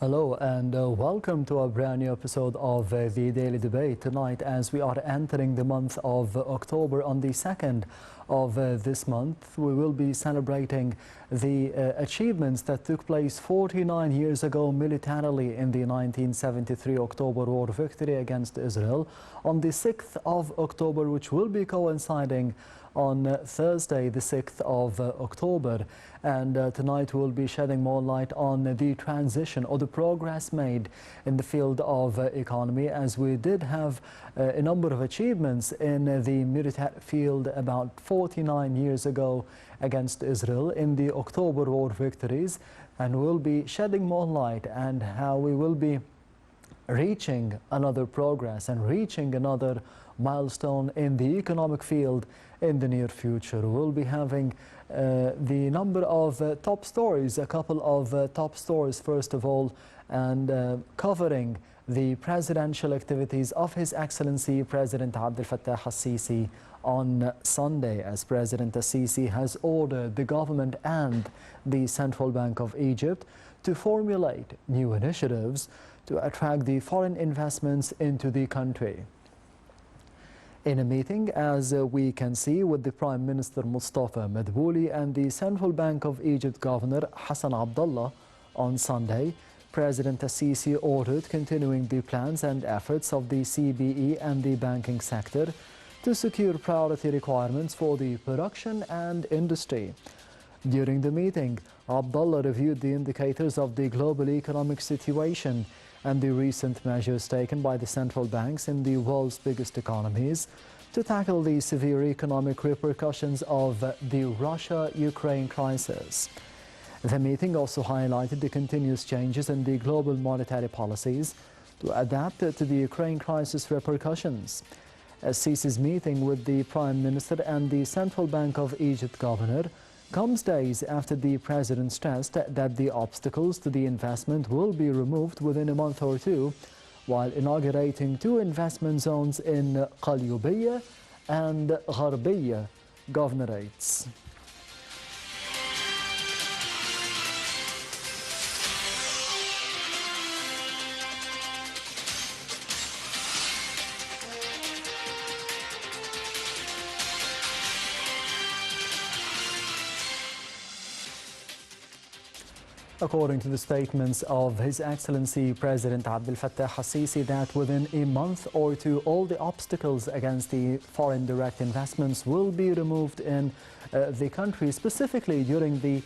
Hello and welcome to a brand new episode of the Daily Debate tonight as we are entering the month of October. On the 2nd of this month, we will be celebrating the achievements that took place 49 years ago militarily in the 1973 October War victory against Israel. On the 6th of October, which will be coinciding on Thursday, the 6th of October. And tonight we'll be shedding more light on the transition or the progress made in the field of economy, as we did have a number of achievements in the military field about 49 years ago against Israel in the October War victories. And we'll be shedding more light and how we will be reaching another progress and reaching another milestone in the economic field in the near future. We'll be having the number of top stories, a couple of top stories first of all, and covering the presidential activities of His Excellency President Abdel Fattah al-Sisi on Sunday, as President al-Sisi has ordered the government and the Central Bank of Egypt to formulate new initiatives to attract the foreign investments into the country. In a meeting, as we can see, with the Prime Minister Mostafa and the Central Bank of Egypt Governor Hassan Abdullah on Sunday, President al-Sisi ordered continuing the plans and efforts of the CBE and the banking sector to secure priority requirements for the production and industry. During the meeting, Abdullah reviewed the indicators of the global economic situation and the recent measures taken by the central banks in the world's biggest economies to tackle the severe economic repercussions of the Russia-Ukraine crisis. The meeting also highlighted the continuous changes in the global monetary policies to adapt to the Ukraine crisis repercussions. Sisi's meeting with the Prime Minister and the Central Bank of Egypt Governor comes days after the President stressed that the obstacles to the investment will be removed within a month or two, while inaugurating two investment zones in Qalyubiyya and Gharbiyya governorates. According to the statements of His Excellency President Abdel Fattah al-Sisi, that within a month or two, all the obstacles against the foreign direct investments will be removed in the country, specifically during the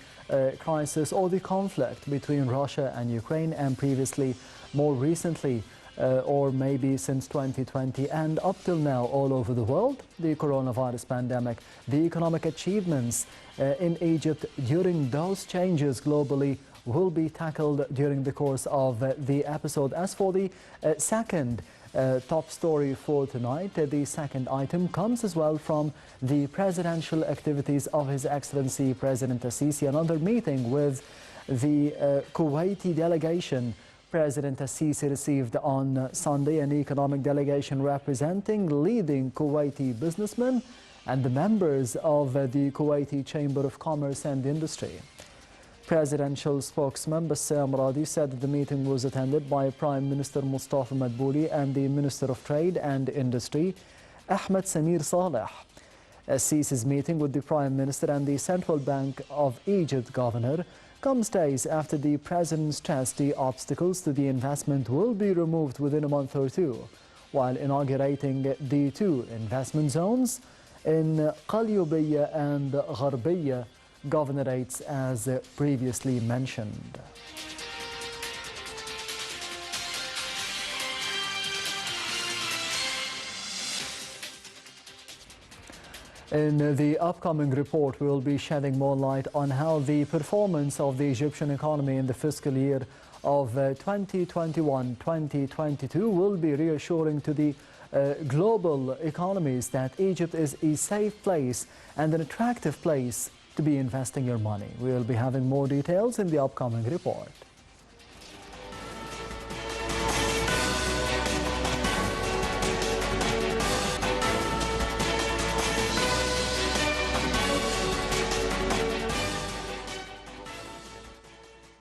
crisis or the conflict between Russia and Ukraine, and previously, more recently, or maybe since 2020 and up till now all over the world, the coronavirus pandemic, the economic achievements in Egypt during those changes globally will be tackled during the course of the episode. As for the second top story for tonight, the second item comes as well from the presidential activities of His Excellency President al-Sisi. Another meeting with the Kuwaiti delegation. President al-Sisi received on Sunday an economic delegation representing leading Kuwaiti businessmen and the members of the Kuwaiti Chamber of Commerce and Industry. Presidential spokesman Bassam Radi said that the meeting was attended by Prime Minister Mostafa and the Minister of Trade and Industry, Ahmed Samir Saleh. Al-Sisi's meeting with the Prime Minister and the Central Bank of Egypt Governor comes days after the President stressed the obstacles to the investment will be removed within a month or two, while inaugurating the two investment zones in Qalyubiyya and Gharbiyya governorates as previously mentioned. In the upcoming report, we will be shedding more light on how the performance of the Egyptian economy in the fiscal year of 2021-2022 will be reassuring to the global economies that Egypt is a safe place and an attractive place to be investing your money. We will be having more details in the upcoming report.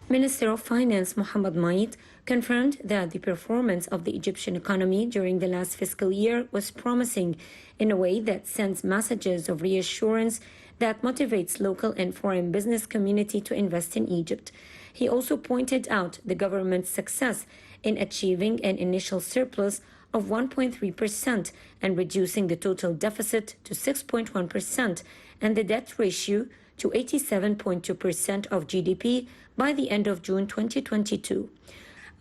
Minister of Finance Mohammed Maid confirmed that the performance of the Egyptian economy during the last fiscal year was promising in a way that sends messages of reassurance that motivates local and foreign business community to invest in Egypt. He also pointed out the government's success in achieving an initial surplus of 1.3% and reducing the total deficit to 6.1% and the debt ratio to 87.2% of GDP by the end of June 2022.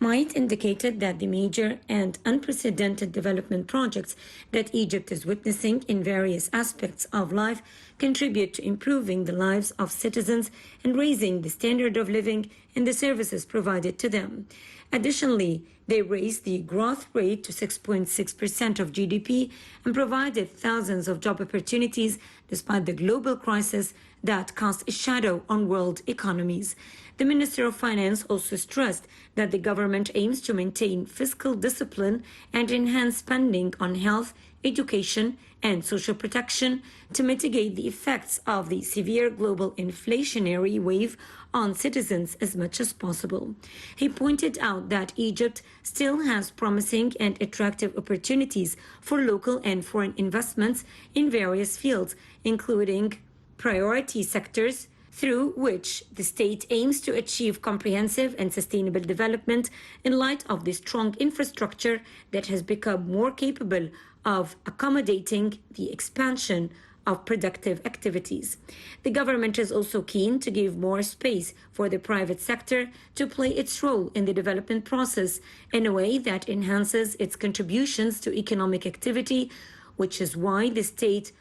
Might indicated that the major and unprecedented development projects that Egypt is witnessing in various aspects of life contribute to improving the lives of citizens and raising the standard of living and the services provided to them. Additionally, they raised the growth rate to 6.6% of GDP and provided thousands of job opportunities despite the global crisis that cast a shadow on world economies. The Minister of Finance also stressed that the government aims to maintain fiscal discipline and enhance spending on health, education, and social protection to mitigate the effects of the severe global inflationary wave on citizens as much as possible. He pointed out that Egypt still has promising and attractive opportunities for local and foreign investments in various fields, including priority sectors through which the state aims to achieve comprehensive and sustainable development in light of the strong infrastructure that has become more capable of accommodating the expansion of productive activities. The government is also keen to give more space for the private sector to play its role in the development process in a way that enhances its contributions to economic activity, which is why the state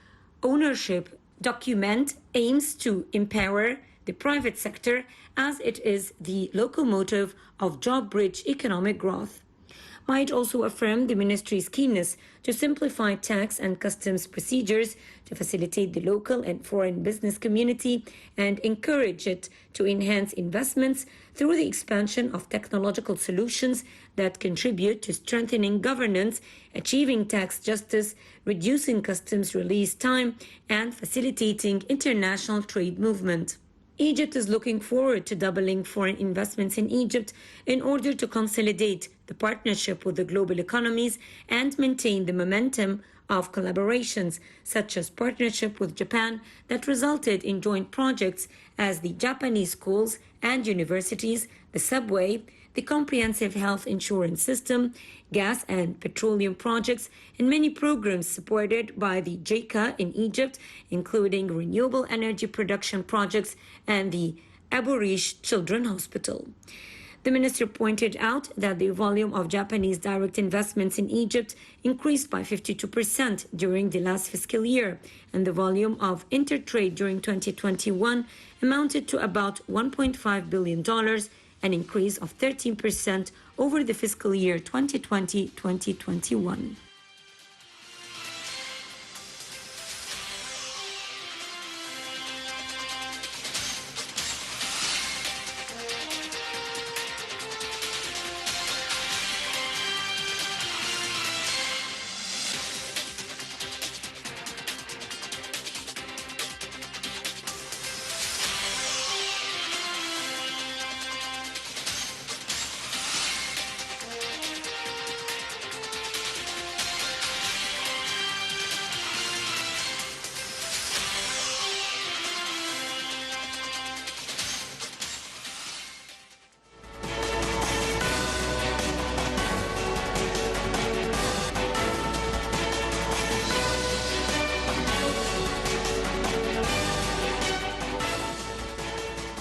ownership document aims to empower the private sector as it is the locomotive of job-rich economic growth. Might also affirm the ministry's keenness to simplify tax and customs procedures to facilitate the local and foreign business community and encourage it to enhance investments through the expansion of technological solutions that contribute to strengthening governance, achieving tax justice, reducing customs release time, and facilitating international trade movement. Egypt is looking forward to doubling foreign investments in Egypt in order to consolidate the partnership with the global economies and maintain the momentum of collaborations, such as partnership with Japan that resulted in joint projects as the Japanese schools and universities, the subway, the comprehensive health insurance system, gas and petroleum projects, and many programs supported by the JICA in Egypt, including renewable energy production projects and the Abu Rish Children's Hospital. The minister pointed out that the volume of Japanese direct investments in Egypt increased by 52% during the last fiscal year, and the volume of intertrade during 2021 amounted to about $1.5 billion, an increase of 13% over the fiscal year 2020-2021.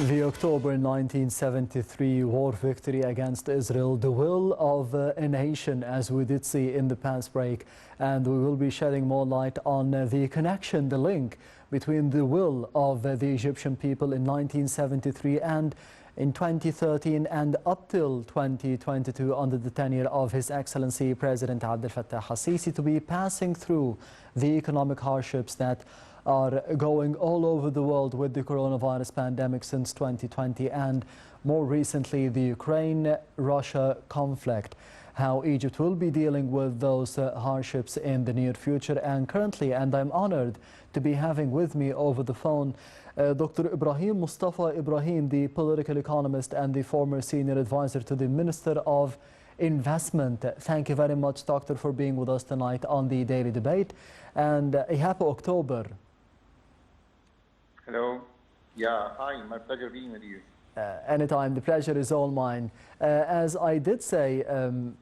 The October 1973 war victory against Israel, the will of a nation, as we did see in the past break. And we will be shedding more light on the connection, the link between the will of the Egyptian people in 1973 and in 2013 and up till 2022 under the tenure of His Excellency President Abdel Fattah al-Sisi to be passing through the economic hardships that are going all over the world with the coronavirus pandemic since 2020 and more recently the Ukraine-Russia conflict, how Egypt will be dealing with those hardships in the near future. And currently, and I'm honored to be having with me over the phone Dr. Ibrahim, Mostafa Ibrahim, the political economist and the former senior advisor to the Minister of Investment. Thank you very much, Doctor, for being with us tonight on the Daily Debate, and a happy October. Hello. Yeah, hi, my pleasure being with you. Anytime, the pleasure is all mine. As I did say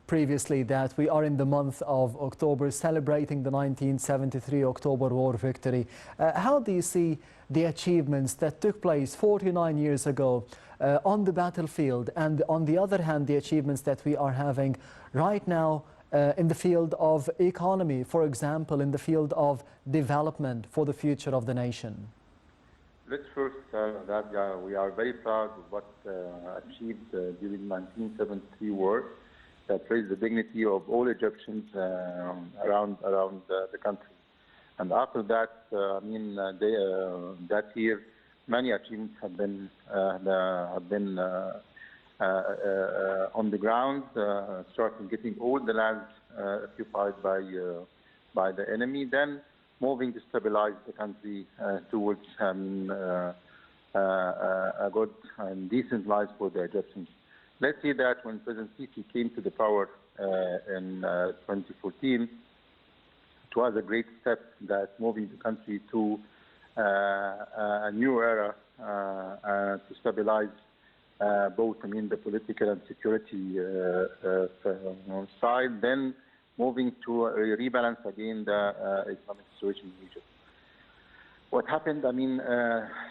previously that we are in the month of October celebrating the 1973 October War victory. How do you see the achievements that took place 49 years ago on the battlefield, and on the other hand the achievements that we are having right now in the field of economy, for example, in the field of development for the future of the nation? Let's first that we are very proud of what achieved during the 1973 war that raised the dignity of all Egyptians around the country. And after that, that year, many achievements have been on the ground, starting getting all the lands occupied by the enemy, then moving to stabilize the country towards a good and decent life for the Egyptians. Let's say that when President Sisi came to the power in 2014, it was a great step that moving the country to a new era to stabilize both, the political and security side, then moving to rebalance again the economic situation in Egypt. What happened,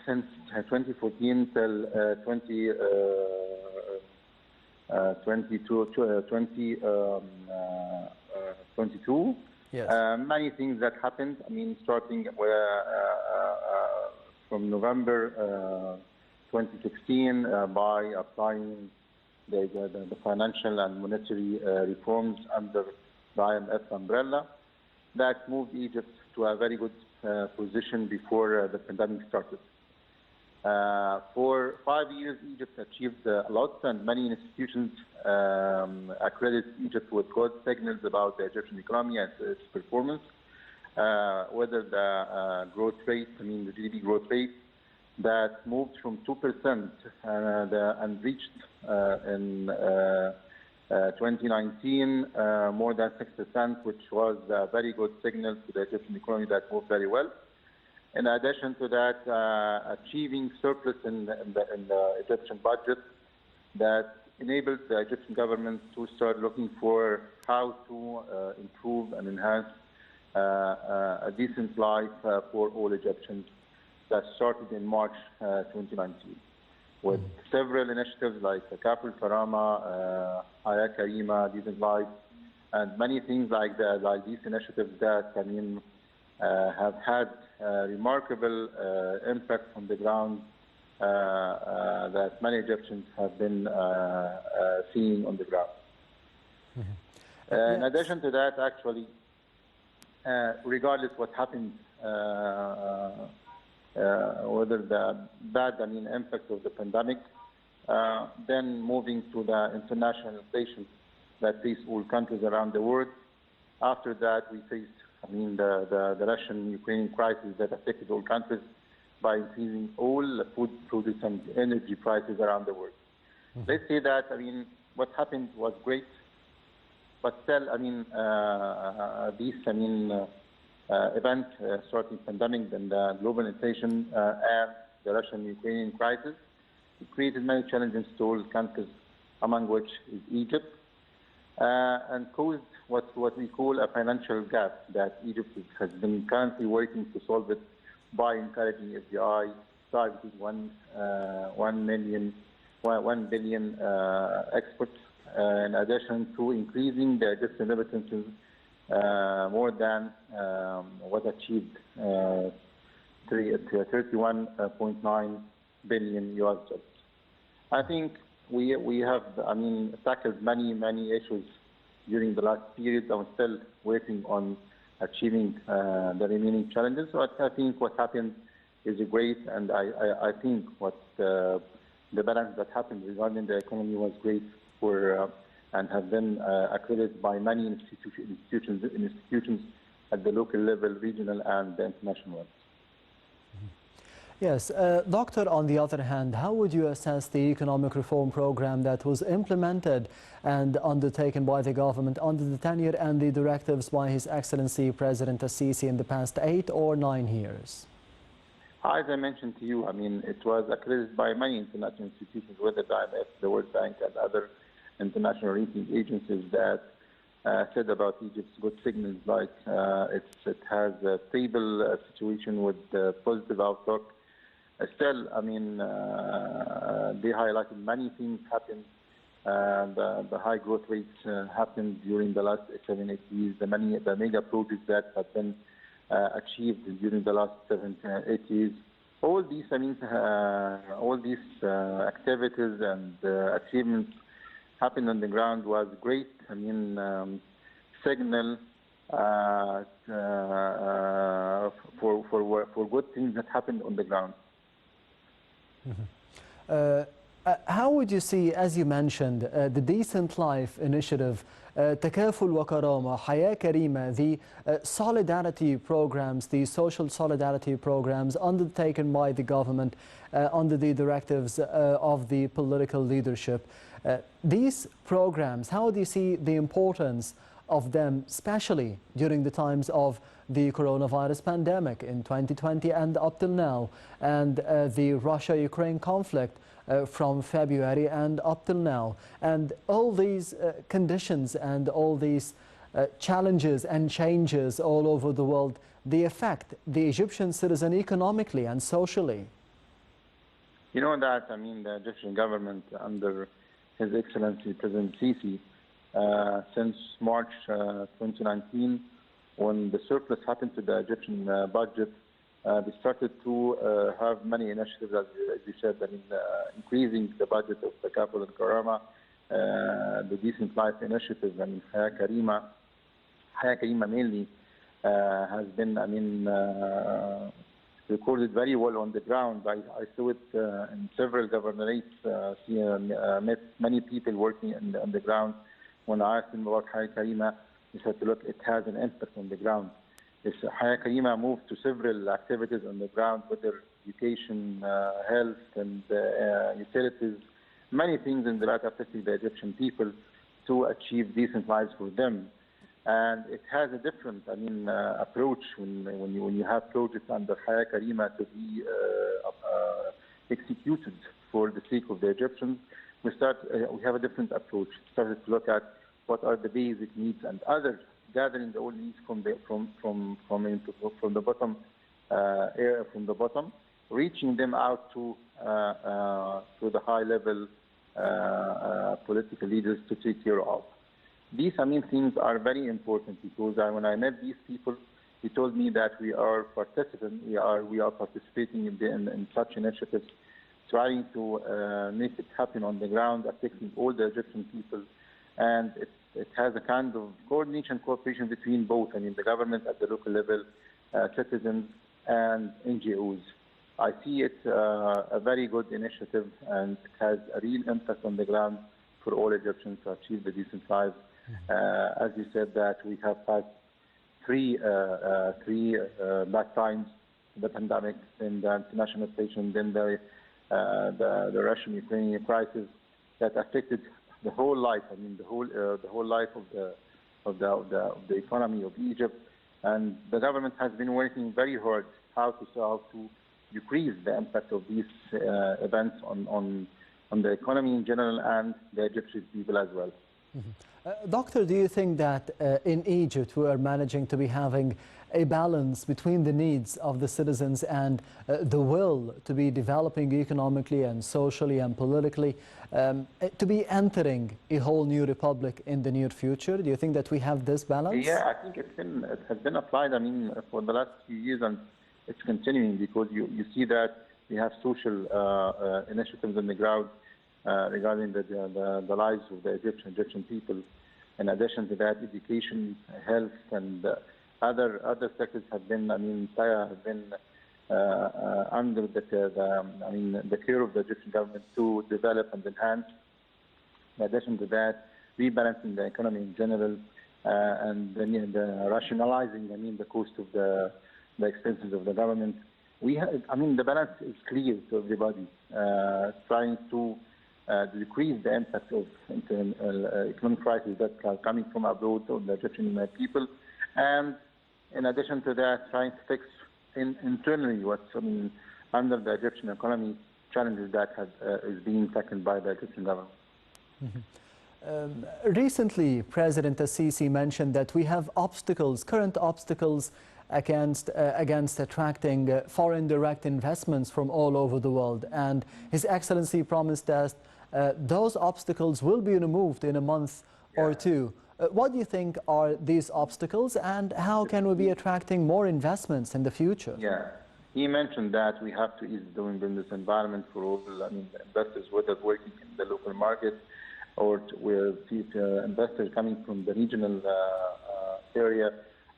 since 2014 till 2022, yes. Many things that happened. Starting from November 2016 by applying the financial and monetary reforms under the IMF umbrella that moved Egypt to a very good position before the pandemic started. For 5 years, Egypt achieved a lot, and many institutions accredit Egypt with good signals about the Egyptian economy and its performance, whether the growth rate, the GDP growth rate, that moved from 2% and reached in 2019 more than 6%, which was a very good signal to the Egyptian economy that moved very well. In addition to that, achieving surplus in the Egyptian budget that enabled the Egyptian government to start looking for how to improve and enhance a decent life for all Egyptians. That started in March 2019 with several initiatives like Kaful Karama, Haya Karima, Decent Life, and many things like that, like these initiatives that have had remarkable impact on the ground that many Egyptians have been seeing on the ground. In addition to that, actually, regardless what happened, whether the bad impact of the pandemic, then moving to the international inflation that faced all countries around the world. After that, we faced the Russian-Ukrainian crisis that affected all countries by increasing all food, produce, and energy prices around the world. Let's say that what happened was great, but still these events, starting pandemic and the global inflation and the Russian-Ukrainian crisis, it created many challenges to all countries, among which is Egypt, and caused what we call a financial gap that Egypt has been currently working to solve it by encouraging FDI, targeting 1 billion exports, in addition to increasing the Egyptian remittances more than what achieved 31.9 billion US dollars. I think we have tackled many issues during the last period. I'm still working on achieving the remaining challenges. So I think what happened is great, and I think what the balance that happened regarding the economy was great and have been accredited by many institutions at the local level, regional, and the international ones. Yes, Doctor, on the other hand, how would you assess the economic reform program that was implemented and undertaken by the government under the tenure and the directives by His Excellency President Al-Sisi in the past 8 or 9 years? As I mentioned to you, I mean, it was accredited by many international institutions, whether the IMF, the World Bank, and other international rating agencies that said about Egypt's good signals, like it has a stable situation with positive outlook. Still, I mean, they highlighted many things happened. The high growth rates happened during the last 7-8 years. The mega projects that have been achieved during the last 7-8 years. All these, I mean, all these activities and achievements happened on the ground was great. I mean, signal for good things that happened on the ground. How would you see, as you mentioned, the Decent Life Initiative, تكافل وكرامة, حياة كريمة, the solidarity programs, the social solidarity programs undertaken by the government under the directives of the political leadership? These programs, how do you see the importance of them, especially during the times of the coronavirus pandemic in 2020 and up till now, and the Russia-Ukraine conflict from February and up till now, and all these conditions and all these challenges and changes all over the world, they affect the Egyptian citizen economically and socially? You know that, I mean, the Egyptian government under His Excellency President Sisi, since March 2019, when the surplus happened to the Egyptian budget, they started to have many initiatives, as you said, I mean, increasing the budget of the capital and Karama, the Decent Life Initiative, and Hayat Karima mainly has been, I mean, recorded very well on the ground. I saw it in several governorates, met many people working on the ground. When I asked them about Hayat Karima, they said, look, it has an impact on the ground. Hayat Karima moved to several activities on the ground, whether education, health, and utilities, many things in the that affecting the Egyptian people to achieve decent lives for them. And it has a different, I mean, approach when you have projects under Hayat Karima to be executed for the sake of the Egyptians. We have a different approach. Started to look at what are the basic needs and others, gathering all needs from the bottom, reaching them out to the high level political leaders to take care of. These, I mean, things are very important because when I met these people, they told me that we are participants, we are participating in such initiatives, trying to make it happen on the ground, affecting all the Egyptian people, and it has a kind of coordination, cooperation between both, I mean, the government at the local level, citizens, and NGOs. I see it a very good initiative, and it has a real impact on the ground for all Egyptians to achieve the decent lives. As you said, that we have passed three bad times: the pandemic, then the international station, then the Russian-Ukrainian crisis that affected the whole life. I mean, the whole life of the economy of Egypt, and the government has been working very hard how to decrease the impact of these events on the economy in general and the Egyptian people as well. Doctor, do you think that in Egypt we are managing to be having a balance between the needs of the citizens and the will to be developing economically and socially and politically, to be entering a whole new republic in the near future? Do you think that we have this balance? Yeah, I think it has been applied, I mean, for the last few years, and it's continuing because you see that we have social initiatives on the ground regarding the lives of the Egyptian people. In addition to that, education, health, and other sectors have been, I mean, have been under the care of the Egyptian government to develop and enhance. In addition to that, rebalancing the economy in general and the rationalizing, the cost of the expenses of the government. The balance is clear to everybody, trying to decrease the impact of economic crises that are coming from abroad on the Egyptian people, and in addition to that, trying to fix internally what's under the Egyptian economy challenges that is being tackled by the Egyptian government. Recently, President Al-Sisi mentioned that we have current obstacles against attracting foreign direct investments from all over the world. And His Excellency promised that those obstacles will be removed in a month or two. What do you think are these obstacles, and how can we be attracting more investments in the future? Yeah, he mentioned that we have to ease the doing business environment for all the investors, whether working in the local market or with investors coming from the regional area,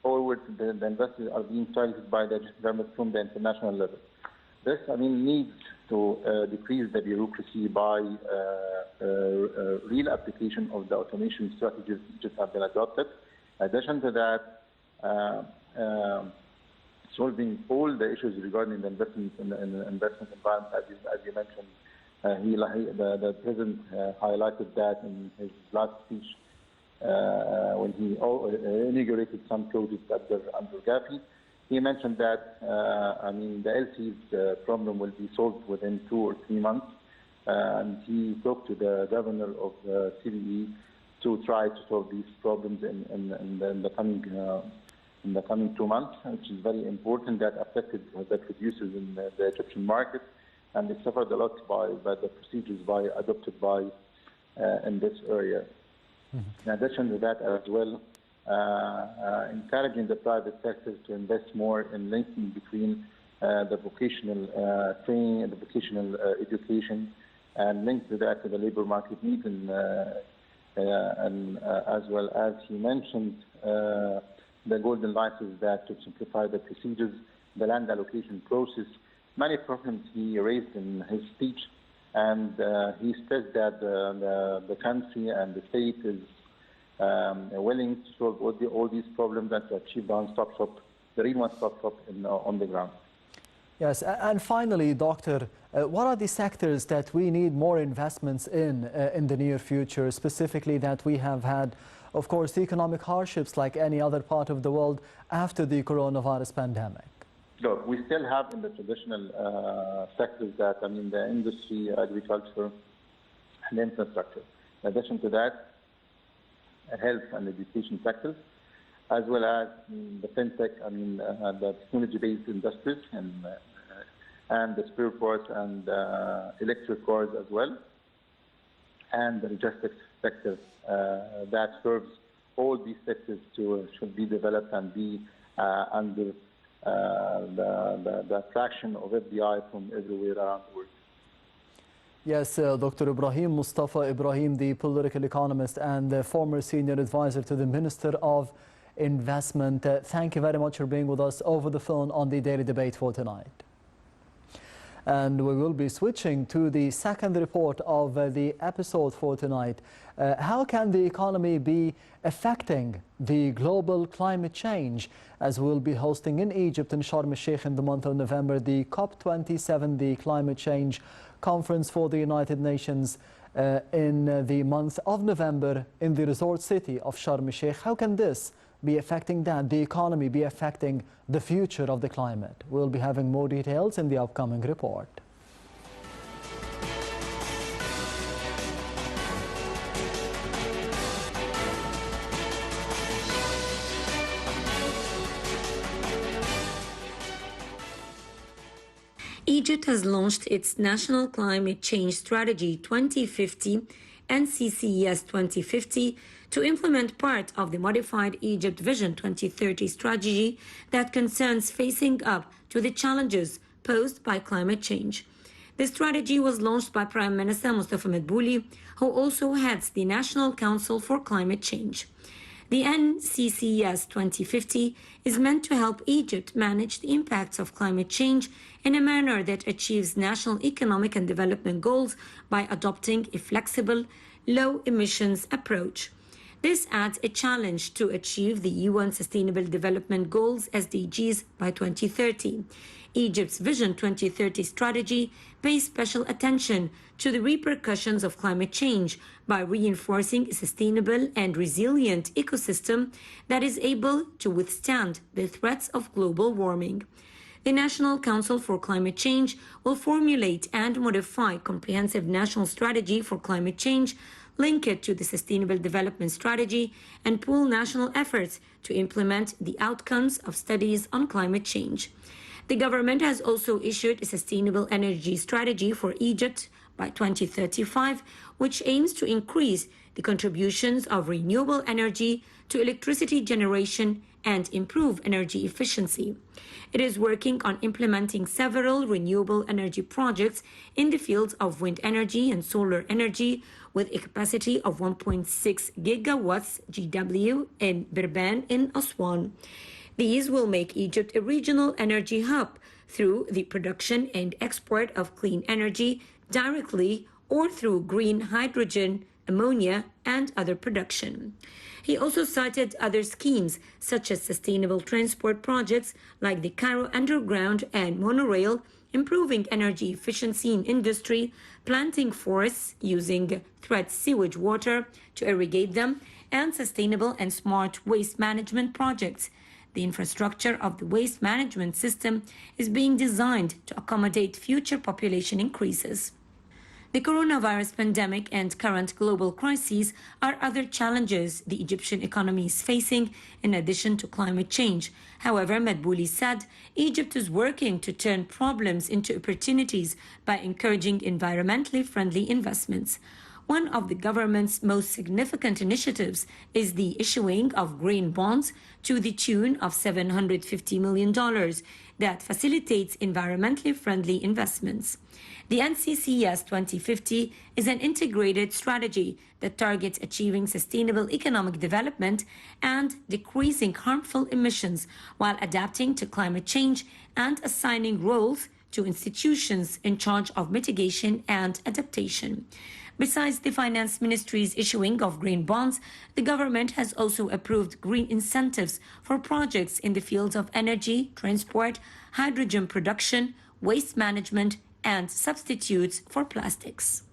or with the investors are being targeted by the government from the international level. This, needs to decrease the bureaucracy by real application of the automation strategies that have been adopted. In addition to that, solving all the issues regarding the investment environment, as you mentioned. The president highlighted that in his last speech when he inaugurated some projects under Gafi. He mentioned that the LC's problem will be solved within 2 or 3 months, and he talked to the governor of CBE to try to solve these problems in the coming 2 months, which is very important. That affected the producers in the Egyptian market, and they suffered a lot by the procedures adopted in this area. In addition to that as well, encouraging the private sector to invest more in linking between the vocational training and the vocational education, and link to that to the labor market needs, and as well as he mentioned the golden license that to simplify the procedures, the land allocation process. Many problems he raised in his speech, and he stressed that the country and the state is willing to solve all these problems and to achieve the one-stop shop, the real one-stop shop on the ground. Yes, and finally, Doctor, what are the sectors that we need more investments in the near future, specifically that we have had, of course, economic hardships like any other part of the world after the coronavirus pandemic? Look, we still have in the traditional sectors that, the industry, agriculture, and infrastructure. In addition to that, health and education sectors, as well as the fintech, the technology-based industries, and the spare parts and electric cars as well, and the logistics sector that serves all these sectors should be developed and be under the attraction of FDI from everywhere around the world. Yes, Dr. Ibrahim, Mostafa Ibrahim, the political economist and the former senior advisor to the Minister of Investment. Thank you very much for being with us over the phone on the Daily Debate for tonight. And we will be switching to the second report of the episode for tonight. How can the economy be affecting the global climate change? As we'll be hosting in Egypt, in Sharm el-Sheikh, in the month of November, the COP27, the Climate Change Conference for the United Nations, in the month of November in the resort city of Sharm el-Sheikh. How can this be affecting the economy, be affecting the future of the climate? We'll be having more details in the upcoming report. Egypt has launched its National Climate Change Strategy 2050 and CCES 2050 to implement part of the modified Egypt Vision 2030 strategy that concerns facing up to the challenges posed by climate change. The strategy was launched by Prime Minister Mostafa, who also heads the National Council for Climate Change. The NCCS 2050 is meant to help Egypt manage the impacts of climate change in a manner that achieves national economic and development goals by adopting a flexible, low-emissions approach. This adds a challenge to achieve the UN Sustainable Development Goals (SDGs) by 2030. Egypt's Vision 2030 strategy pays special attention to the repercussions of climate change by reinforcing a sustainable and resilient ecosystem that is able to withstand the threats of global warming. The National Council for Climate Change will formulate and modify a comprehensive national strategy for climate change, link it to the Sustainable Development Strategy, and pool national efforts to implement the outcomes of studies on climate change. The government has also issued a sustainable energy strategy for Egypt by 2035, which aims to increase the contributions of renewable energy to electricity generation and improve energy efficiency. It is working on implementing several renewable energy projects in the fields of wind energy and solar energy with a capacity of 1.6 gigawatts GW in Birban in Aswan. These will make Egypt a regional energy hub through the production and export of clean energy directly or through green hydrogen, ammonia, and other production. He also cited other schemes such as sustainable transport projects like the Cairo Underground and monorail, improving energy efficiency in industry, planting forests using threat sewage water to irrigate them, and sustainable and smart waste management projects. The infrastructure of the waste management system is being designed to accommodate future population increases. The coronavirus pandemic and current global crises are other challenges the Egyptian economy is facing in addition to climate change. However, Madbouli said Egypt is working to turn problems into opportunities by encouraging environmentally friendly investments. One of the government's most significant initiatives is the issuing of green bonds to the tune of $750 million that facilitates environmentally friendly investments. The NCCS 2050 is an integrated strategy that targets achieving sustainable economic development and decreasing harmful emissions while adapting to climate change and assigning roles to institutions in charge of mitigation and adaptation. Besides the Finance Ministry's issuing of green bonds, the government has also approved green incentives for projects in the fields of energy, transport, hydrogen production, waste management, and substitutes for plastics.